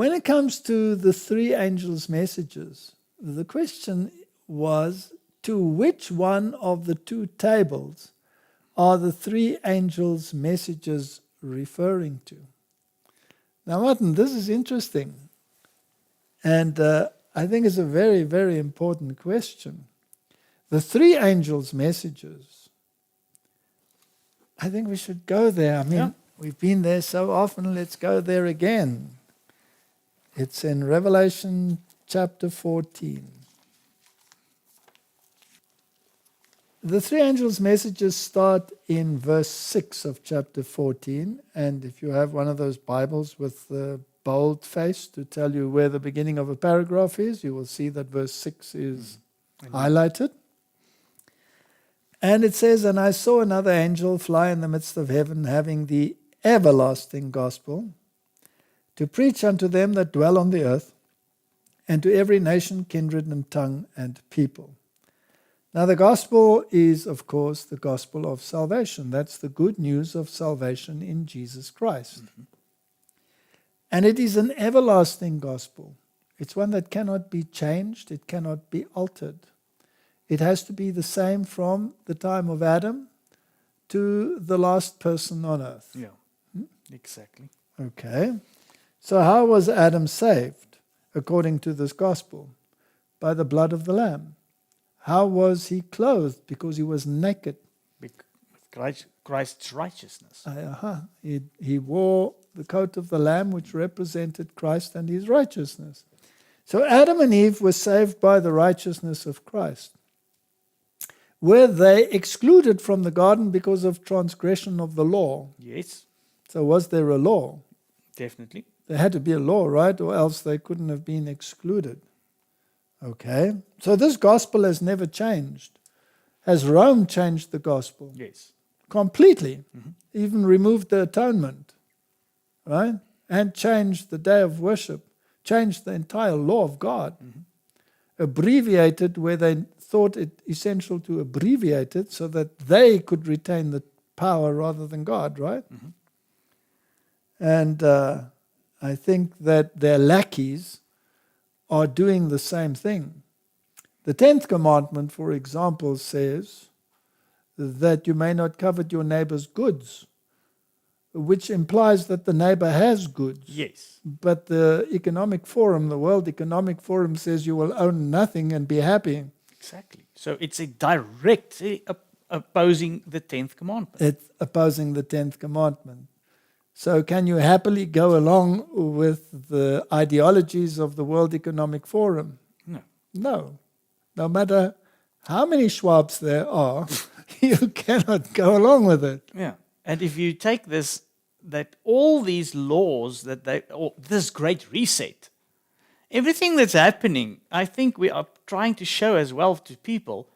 when it comes to the three angels' messages, the question was, to which one of the two tables are the three angels' messages referring to? Now, Martin, this is interesting. And I think it's a very, very important question. The three angels' messages, I think we should go there. I mean, we've been there so often, let's go there again. It's in Revelation chapter 14. The three angels' messages start in verse 6 of chapter 14. And if you have one of those Bibles with the bold face to tell you where the beginning of a paragraph is, you will see that verse 6 is highlighted. And it says, "And I saw another angel fly in the midst of heaven, having the everlasting gospel, to preach unto them that dwell on the earth, and to every nation, kindred, and tongue, and people." Now the gospel is, of course, the gospel of salvation. That's the good news of salvation in Jesus Christ. And it is an everlasting gospel. It's one that cannot be changed. It cannot be altered. It has to be the same from the time of Adam to the last person on earth. Yeah, exactly. Okay. So how was Adam saved according to this gospel? By the blood of the Lamb. How was he clothed? Because he was naked. With Christ's righteousness. He wore the coat of the Lamb, which represented Christ and his righteousness. So Adam and Eve were saved by the righteousness of Christ. Were they excluded from the garden because of transgression of the law? Yes. So was there a law? Definitely. There had to be a law, right? Or else they couldn't have been excluded. Okay. So this gospel has never changed. Has Rome changed the gospel? Yes. Completely. Even removed the atonement, right? And changed the day of worship. Changed the entire law of God. Abbreviated where they thought it essential to abbreviate it so that they could retain the power rather than God, right? And I think that their lackeys are doing the same thing. The 10th commandment, for example, says that you may not covet your neighbor's goods, which implies that the neighbor has goods. Yes. But the Economic Forum, the World Economic Forum, says you will own nothing and be happy. Exactly. So it's a direct opposing the 10th commandment. It's opposing the 10th commandment. So can you happily go along with the ideologies of the World Economic Forum? No. No. No matter how many Schwabs there are, you cannot go along with it. Yeah. And if you take this, that all these laws this great reset, everything that's happening, I think we are trying to show as well to people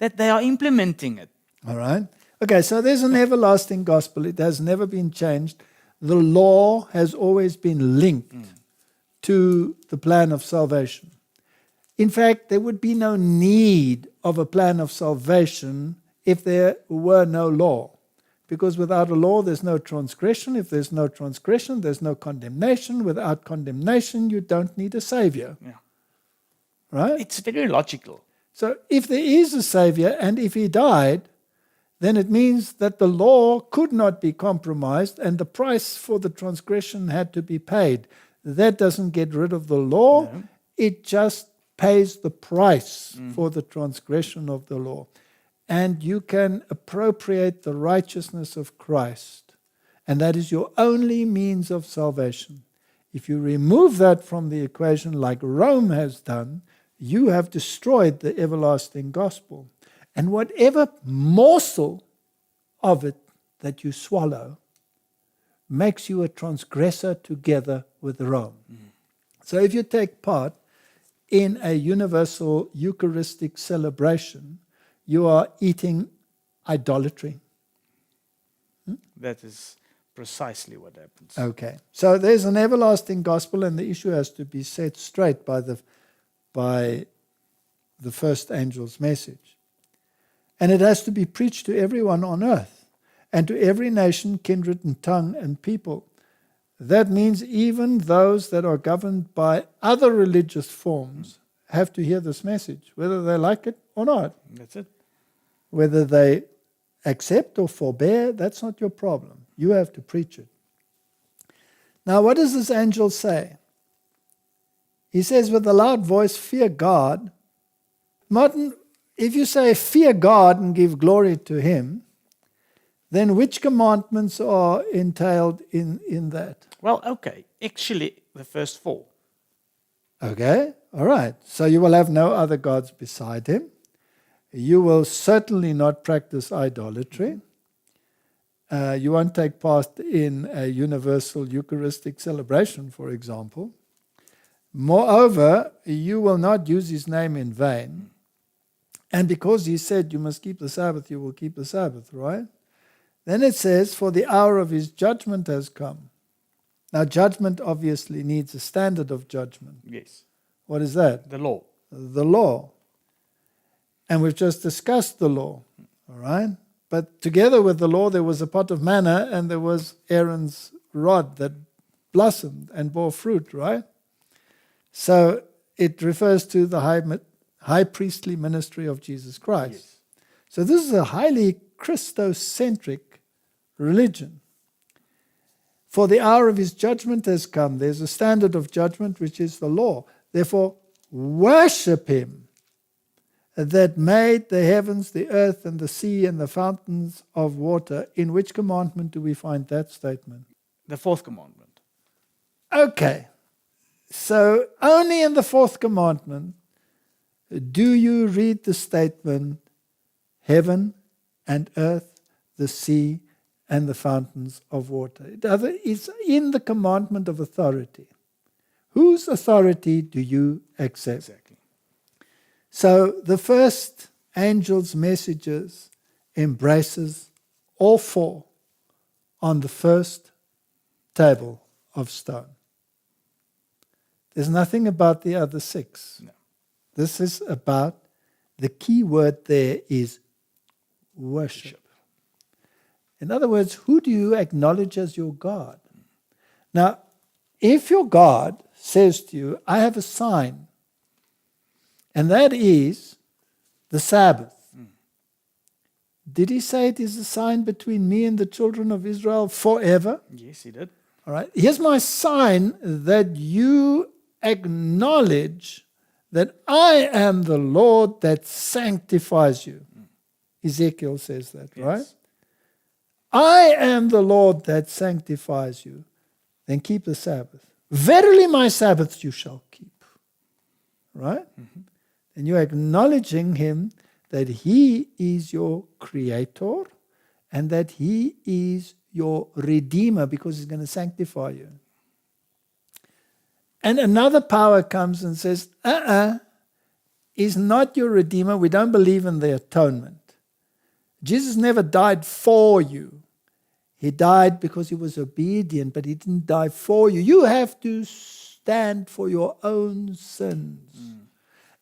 that they are implementing it. All right. Okay, so there's an everlasting gospel. It has never been changed. The law has always been linked to the plan of salvation. In fact, there would be no need of a plan of salvation if there were no law. Because without a law, there's no transgression. If there's no transgression, there's no condemnation. Without condemnation, you don't need a savior. Yeah. Right? It's very logical. So if there is a savior and if he died, then it means that the law could not be compromised and the price for the transgression had to be paid. That doesn't get rid of the law. No. It just pays the price for the transgression of the law. And you can appropriate the righteousness of Christ. And that is your only means of salvation. If you remove that from the equation like Rome has done, you have destroyed the everlasting gospel. And whatever morsel of it that you swallow makes you a transgressor together with Rome. So if you take part in a universal Eucharistic celebration, you are eating idolatry. That is precisely what happens. Okay. So there's an everlasting gospel and the issue has to be set straight by the first angel's message. And it has to be preached to everyone on earth and to every nation, kindred, and tongue and people. That means even those that are governed by other religious forms have to hear this message, whether they like it or not. That's it. Whether they accept or forbear, that's not your problem. You have to preach it. Now, what does this angel say? He says with a loud voice, fear God. Martin, if you say fear God and give glory to Him, then which commandments are entailed in that? Well, okay. Actually, the first 4. Okay, all right. So you will have no other gods beside Him. You will certainly not practice idolatry. You won't take part in a universal Eucharistic celebration, for example. Moreover, you will not use His name in vain. And because He said you must keep the Sabbath, you will keep the Sabbath, right? Then it says, for the hour of His judgment has come. Now, judgment obviously needs a standard of judgment. Yes. What is that? The law. The law. And we've just discussed the law, all right? But together with the law, there was a pot of manna and there was Aaron's rod that blossomed and bore fruit, right? So it refers to the high priestly ministry of Jesus Christ. Yes. So this is a highly Christocentric religion. For the hour of His judgment has come. There's a standard of judgment, which is the law. Therefore, worship Him that made the heavens, the earth, and the sea, and the fountains of water. In which commandment do we find that statement? The 4th commandment. Okay. So only in the 4th commandment do you read the statement, heaven and earth, the sea, and the fountains of water. It's in the commandment of authority. Whose authority do you accept? Exactly. So the first angel's messages embraces all 4 on the first table of stone. There's nothing about the other 6. No. This is about, the key word there is worship. In other words, who do you acknowledge as your God? Now, if your God says to you, I have a sign, and that is the Sabbath. Did He say it is a sign between me and the children of Israel forever? Yes, He did. All right. Here's my sign that you acknowledge that I am the Lord that sanctifies you. Ezekiel says that, Yes. right? I am the Lord that sanctifies you. Then keep the Sabbath. Verily my Sabbaths you shall keep. Right? Mm-hmm. And you're acknowledging Him that He is your creator and that He is your redeemer because He's going to sanctify you. And another power comes and says, He's not your redeemer. We don't believe in the atonement. Jesus never died for you. He died because He was obedient, but He didn't die for you. You have to stand for your own sins.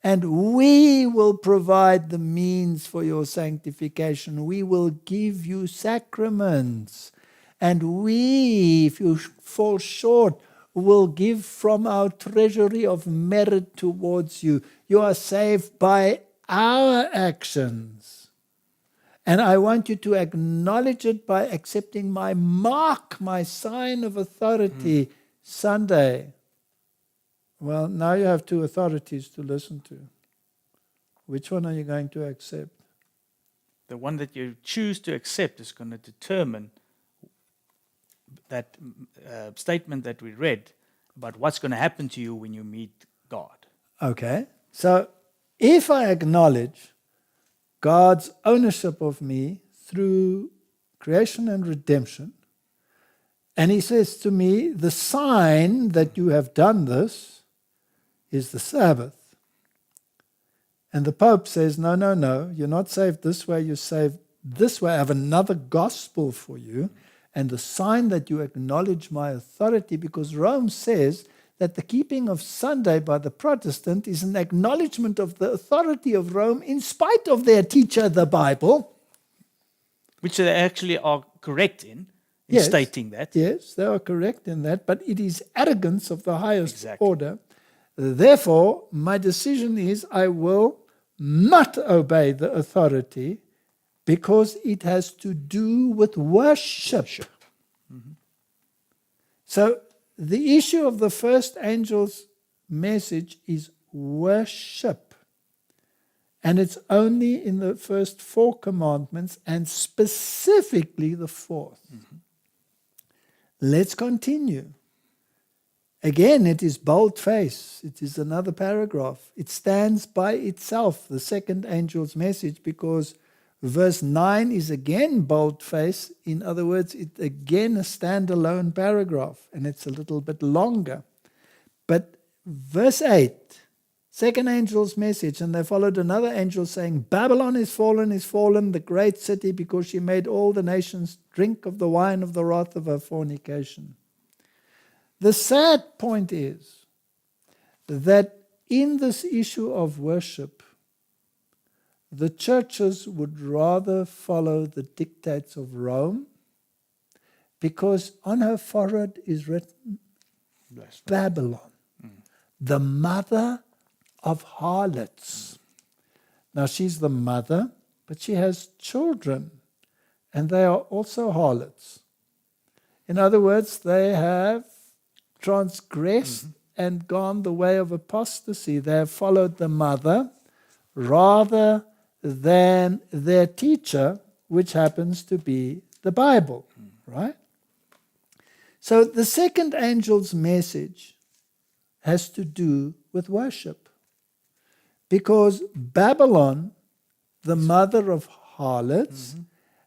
And we will provide the means for your sanctification. We will give you sacraments. And we, if you fall short, will give from our treasury of merit towards you. You are saved by our actions. And I want you to acknowledge it by accepting my mark, my sign of authority, Sunday. Well, now you have 2 authorities to listen to. Which one are you going to accept? The one that you choose to accept is going to determine that statement that we read about what's going to happen to you when you meet God. Okay. So if I acknowledge God's ownership of me through creation and redemption, and He says to me, the sign that you have done this is the Sabbath. And the Pope says, no, you're not saved this way, you're saved this way. I have another gospel for you, and the sign that you acknowledge my authority, because Rome says that the keeping of Sunday by the Protestant is an acknowledgement of the authority of Rome in spite of their teacher, the Bible. Which they actually are correct in in Yes. stating that. Yes, they are correct in that, but it is arrogance of the highest Exactly. order. Therefore, my decision is I will not obey the authority because it has to do with worship. So the issue of the first angel's message is worship. And it's only in the first 4 commandments, and specifically the 4th. Let's continue. Again, it is bold-face. It is another paragraph. It stands by itself, the second angel's message, because verse 9 is again bold-face. In other words, it's again a standalone paragraph, and it's a little bit longer. But verse 8, second angel's message, and they followed another angel saying, Babylon is fallen, the great city, because she made all the nations drink of the wine of the wrath of her fornication. The sad point is that in this issue of worship, the churches would rather follow the dictates of Rome, because on her forehead is written Babylon, the mother of harlots. Now she's the mother, but she has children, and they are also harlots. In other words, they have transgressed and gone the way of apostasy. They have followed the mother rather than their teacher, which happens to be the Bible, right? So the second angel's message has to do with worship, because Babylon, the mother of harlots,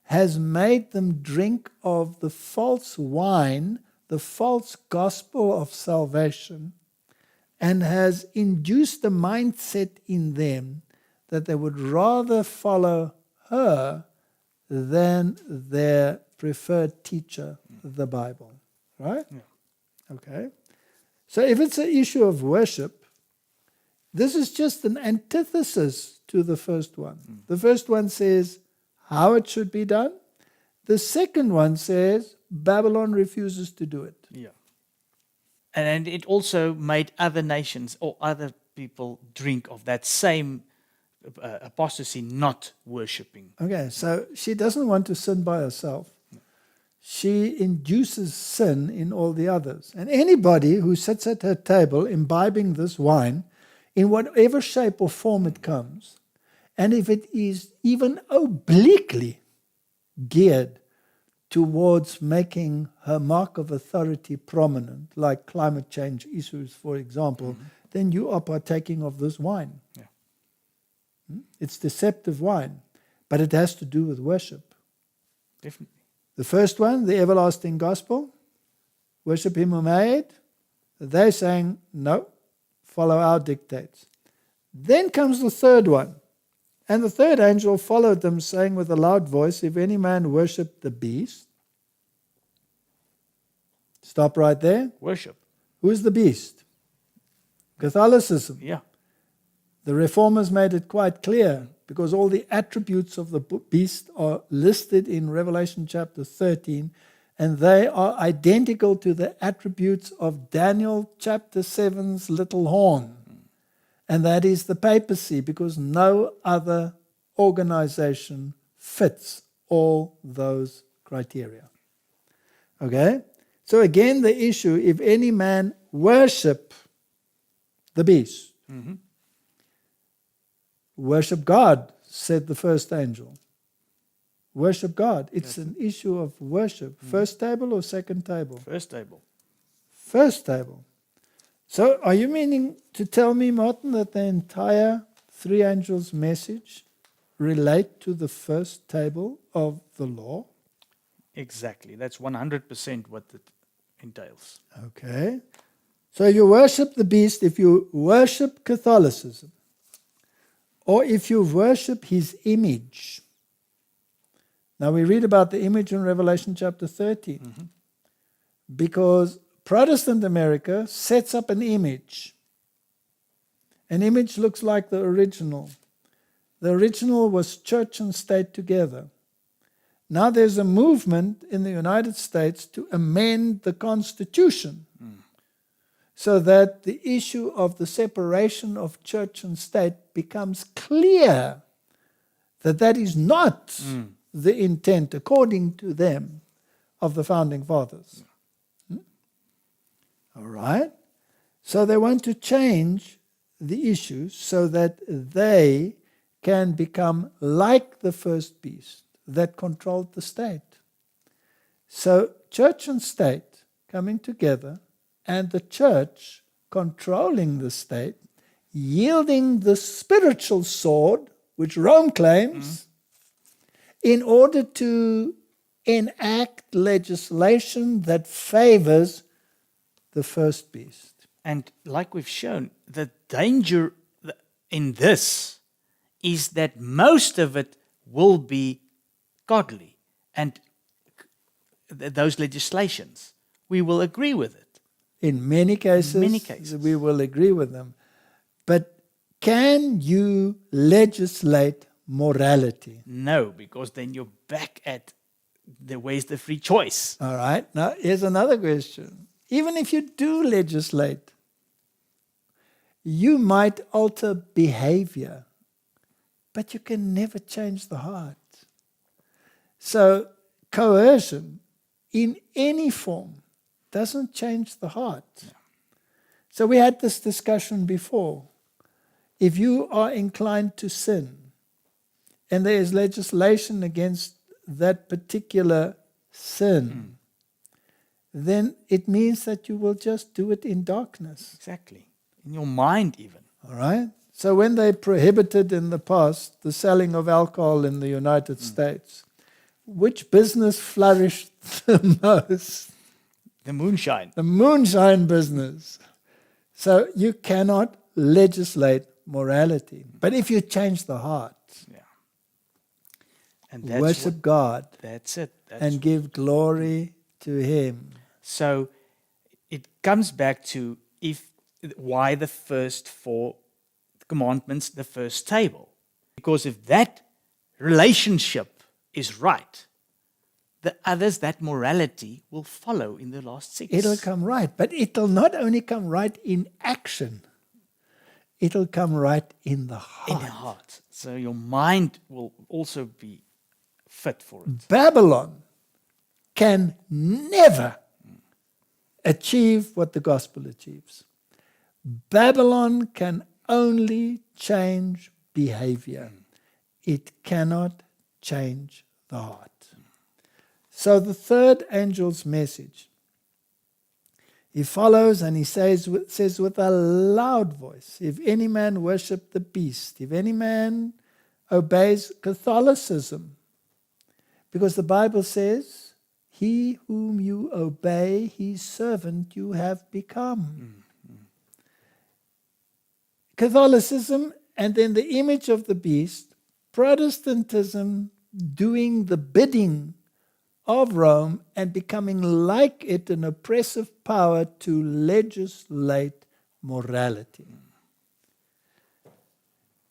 has made them drink of the false wine, the false gospel of salvation, and has induced a mindset in them that they would rather follow her than their preferred teacher, the Bible. Right? Yeah. Okay. So if it's an issue of worship, this is just an antithesis to the first one. The first one says how it should be done. The second one says Babylon refuses to do it. Yeah. And it also made other nations or other people drink of that same apostasy, not worshipping. Okay, so she doesn't want to sin by herself. She induces sin in all the others. And anybody who sits at her table imbibing this wine, in whatever shape or form it comes, and if it is even obliquely geared towards making her mark of authority prominent, like climate change issues, for example, then you are partaking of this wine. Yeah. It's deceptive wine, but it has to do with worship. Definitely. The first one, the everlasting gospel, worship him who made. They're saying, no, follow our dictates. Then comes the third one. And the third angel followed them, saying with a loud voice, if any man worship the beast. Stop right there. Worship. Who is the beast? Catholicism. Yeah. The Reformers made it quite clear, because all the attributes of the beast are listed in Revelation chapter 13, and they are identical to the attributes of Daniel chapter 7's little horn. And that is the papacy, because no other organization fits all those criteria. Okay? So again, the issue, if any man worship the beast, worship God, said the first angel. Worship God. It's an issue of worship. First table or second table? First table. First table. So are you meaning to tell me, Martin, that the entire 3 angels' message relate to the first table of the law? Exactly. That's 100% what it entails. Okay. So you worship the beast if you worship Catholicism, or if you worship his image. Now we read about the image in Revelation chapter 13. Because Protestant America sets up an image. An image looks like the original. The original was church and state together. Now there's a movement in the United States to amend the Constitution so that the issue of the separation of church and state becomes clear that that is not the intent, according to them, of the founding fathers. All right? So they want to change the issue so that they can become like the first beast that controlled the state. So church and state coming together, and the church controlling the state, yielding the spiritual sword, which Rome claims, in order to enact legislation that favors the first beast. And like we've shown, the danger in this is that most of it will be godly. And those legislations, we will agree with it. In many cases, we will agree with them. But can you legislate morality? No, because then you're back at where's the free choice? All right. Now, here's another question. Even if you do legislate, you might alter behavior, but you can never change the heart. So, coercion in any form doesn't change the heart. Yeah. So we had this discussion before. If you are inclined to sin, and there is legislation against that particular sin, then it means that you will just do it in darkness. Exactly. In your mind even. All right? So when they prohibited in the past the selling of alcohol in the United States, which business flourished the most? The moonshine. The moonshine business. So you cannot legislate morality. But if you change the heart, and that's worship God, that's it. And give glory to Him. So it comes back to why the first 4 commandments, the first table. Because if that relationship is right, the others, that morality will follow in the last 6. It'll come right. But it'll not only come right in action, it'll come right in the heart. In the heart. So your mind will also be fit for it. Babylon can never achieve what the gospel achieves. Babylon can only change behavior. It cannot change the heart. So the third angel's message, he follows and he says with a loud voice, if any man worship the beast, if any man obeys Catholicism, because the Bible says, he whom you obey, his servant you have become. Catholicism, and then the image of the beast, Protestantism doing the bidding of Rome and becoming like it, an oppressive power to legislate morality.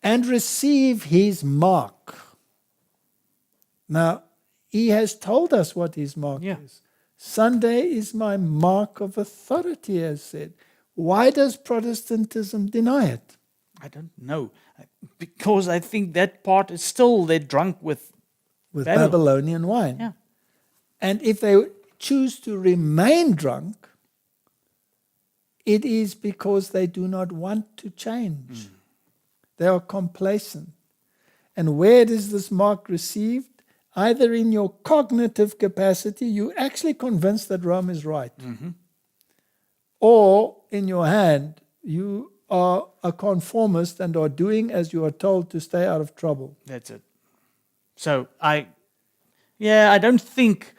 And receive his mark. Now, he has told us what his mark is. Sunday is my mark of authority, he has said. Why does Protestantism deny it? I don't know. Because I think that part is still, they're drunk with Babylonian wine. Yeah. And if they choose to remain drunk, it is because they do not want to change. They are complacent. And where is this mark received? Either in your cognitive capacity, you're actually convinced that Rome is right. Or in your hand, you are a conformist and are doing as you are told to stay out of trouble. That's it. So I don't think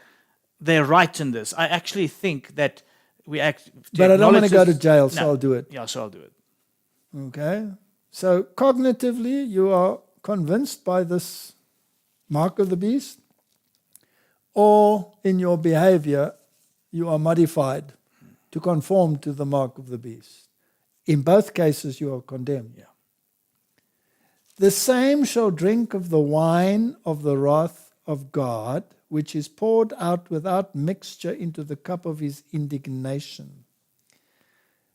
they're right in this. I actually think that we act. But I don't want to go to jail, so I'll do it. Yeah, so I'll do it. Okay? So cognitively, you are convinced by this mark of the beast, or in your behavior, you are modified to conform to the mark of the beast. In both cases, you are condemned. Yeah. The same shall drink of the wine of the wrath of God, which is poured out without mixture into the cup of his indignation.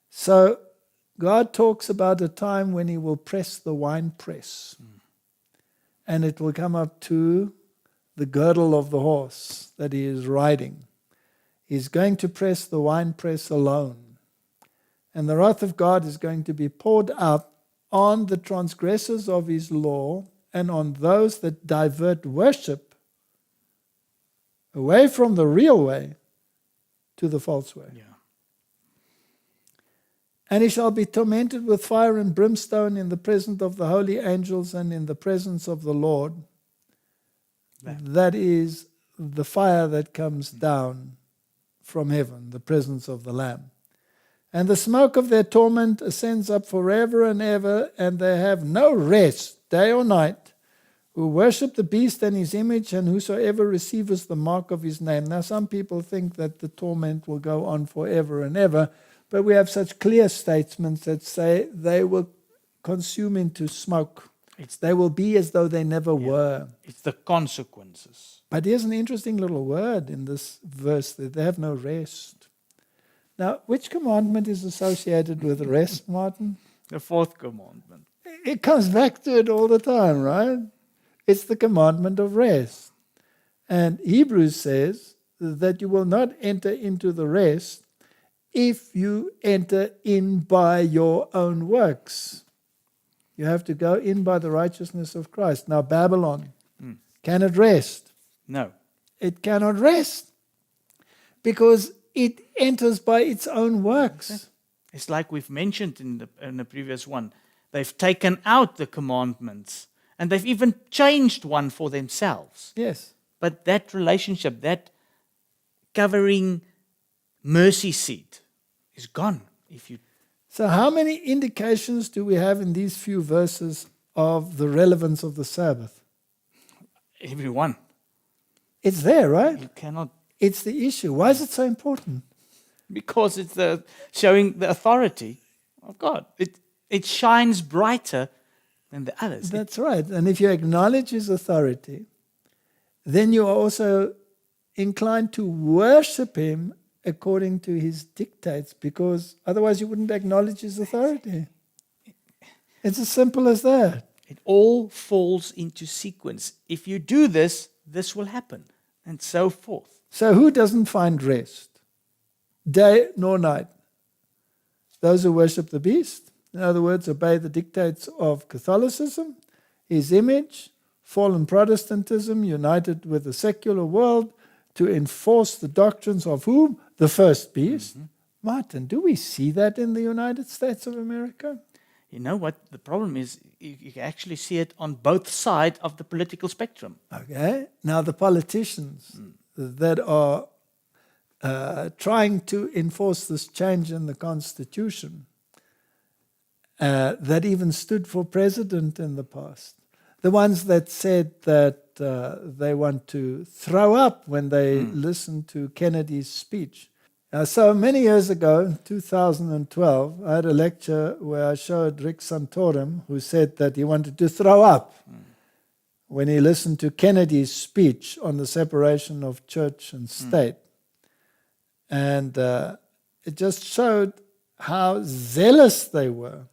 So God talks about a time when he will press the winepress, and it will come up to the girdle of the horse that he is riding. He's going to press the winepress alone. And the wrath of God is going to be poured out on the transgressors of his law and on those that divert worship away from the real way to the false way. Yeah. And he shall be tormented with fire and brimstone in the presence of the holy angels and in the presence of the Lord. That is the fire that comes down from heaven, the presence of the Lamb. And the smoke of their torment ascends up forever and ever, and they have no rest, day or night, who worship the beast and his image, and whosoever receiveth the mark of his name. Now, some people think that the torment will go on forever and ever, but we have such clear statements that say they will consume into smoke. They will be as though they never were. It's the consequences. But here's an interesting little word in this verse, that they have no rest. Now, which commandment is associated with rest, Martin? The fourth commandment. It comes back to it all the time, right? It's the commandment of rest. And Hebrews says that you will not enter into the rest if you enter in by your own works. You have to go in by the righteousness of Christ. Now, Babylon, can it rest? No. It cannot rest because it enters by its own works. It's like we've mentioned in the previous one. They've taken out the commandments and they've even changed one for themselves. Yes. But that relationship, that covering mercy seat is gone. So how many indications do we have in these few verses of the relevance of the Sabbath? Every one. It's there, right? You cannot. It's the issue. Why is it so important? Because it's showing the authority of God. It shines brighter than the others. That's right. And if you acknowledge his authority, then you are also inclined to worship him according to his dictates, because otherwise you wouldn't acknowledge his authority. It's as simple as that. It all falls into sequence. If you do this, this will happen, and so forth. So who doesn't find rest? Day nor night. Those who worship the beast, in other words, obey the dictates of Catholicism, his image, fallen Protestantism united with the secular world to enforce the doctrines of whom? The first beast. Martin, do we see that in the United States of America? You know what? The problem is you can actually see it on both sides of the political spectrum. Okay. Now the politicians that are trying to enforce this change in the Constitution, that even stood for president in the past, the ones that said that they want to throw up when they listen to Kennedy's speech. So many years ago, 2012, I had a lecture where I showed Rick Santorum, who said that he wanted to throw up when he listened to Kennedy's speech on the separation of church and state. And it just showed how zealous they were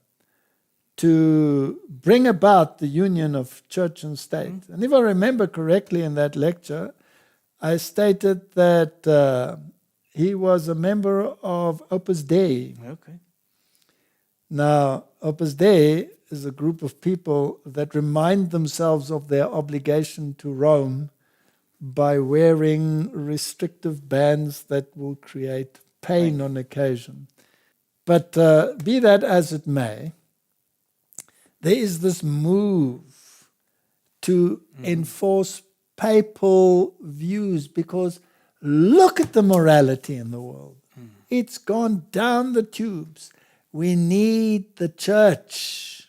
to bring about the union of church and state. And if I remember correctly in that lecture, I stated that he was a member of Opus Dei. Okay. Now, Opus Dei is a group of people that remind themselves of their obligation to Rome by wearing restrictive bands that will create pain on occasion. But be that as it may, there is this move to enforce papal views, because look at the morality in the world. It's gone down the tubes. We need the church.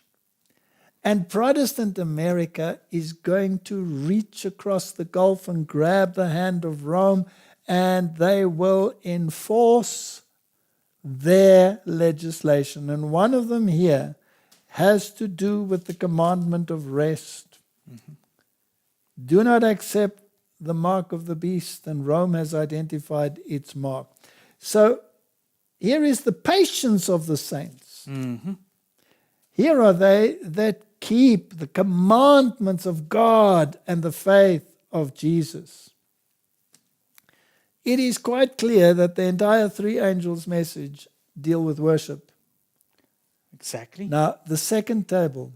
And Protestant America is going to reach across the gulf and grab the hand of Rome, and they will enforce their legislation. And one of them here has to do with the commandment of rest. Do not accept the mark of the beast, and Rome has identified its mark. So here is the patience of the saints. Mm-hmm. Here are they that keep the commandments of God and the faith of Jesus. It is quite clear that the entire three angels' message deal with worship. Exactly. Now, the second table,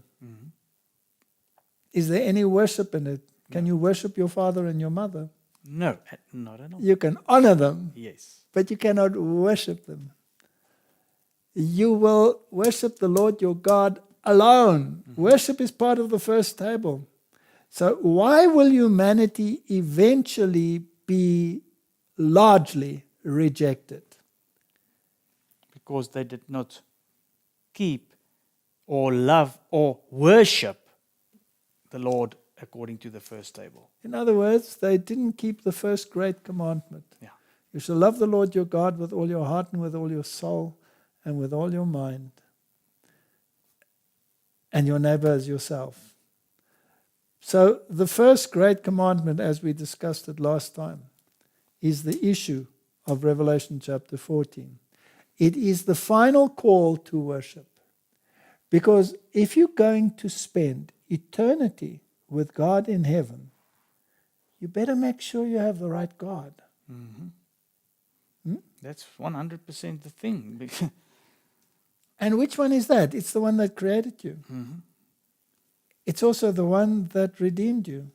is there any worship in it? Can you worship your father and your mother? No, not at all. You can honor them, Yes. but you cannot worship them. You will worship the Lord your God alone. Worship is part of the first table. So why will humanity eventually be largely rejected? Because they did not keep or love or worship the Lord according to the first table. In other words, they didn't keep the first great commandment. Yeah. You shall love the Lord your God with all your heart and with all your soul and with all your mind, and your neighbor as yourself. So the first great commandment, as we discussed it last time, is the issue of Revelation chapter 14. It is the final call to worship. Because if you're going to spend eternity with God in heaven, you better make sure you have the right God. That's 100% the thing. And which one is that? It's the one that created you. It's also the one that redeemed you.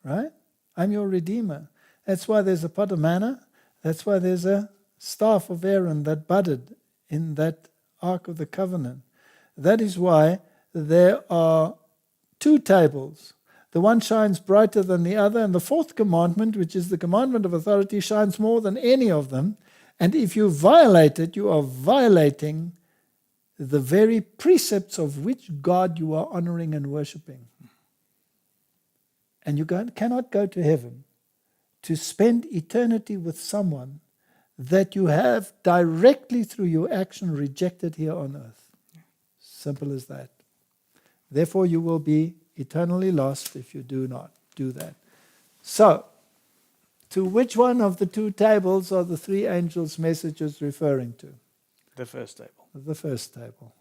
Right? I'm your redeemer. That's why there's a pot of manna. That's why there's a staff of Aaron that budded in that Ark of the Covenant. That is why there are two tables. The one shines brighter than the other, and the fourth commandment, which is the commandment of authority, shines more than any of them. And if you violate it, you are violating the very precepts of which God you are honoring and worshipping. And you cannot go to heaven to spend eternity with someone that you have directly through your action rejected here on earth. Simple as that. Therefore, you will be eternally lost if you do not do that. So, to which one of the two tables are the three angels' messages referring to? The first table. The first table.